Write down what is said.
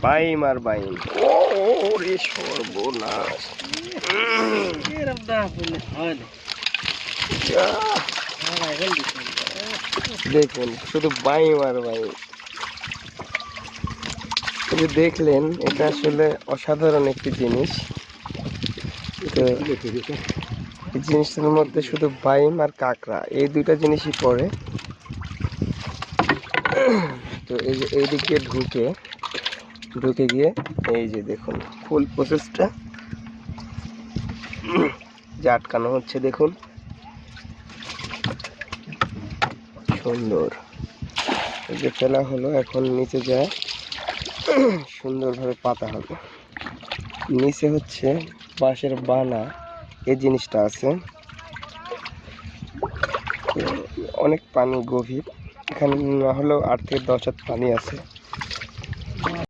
বাইম আর বাইম। ও রে সর্বনাশ। দেখুন শুধু বাইম আর বাইম। দেখলেন এটা আসলে অসাধারণ একটি জিনিস। তো এই জিনিসটার মধ্যে শুধু বাইম আর কাঁকড়া এই দুইটা জিনিসই পড়ে। তো এই যে এই দিক দিয়ে ঢুকে গিয়ে এই যে দেখুন ফুল প্রসেসটা যে আটকানো হচ্ছে দেখুন, সুন্দর। এই যে ফেলা হলো, এখন নিচে যায় সুন্দরভাবে পাতা হবে। নিচে হচ্ছে বাঁশের বানা এই জিনিসটা আছে। অনেক পানি গভীর, এখানে না হলেও 8 থেকে 10 হাত পানি আছে।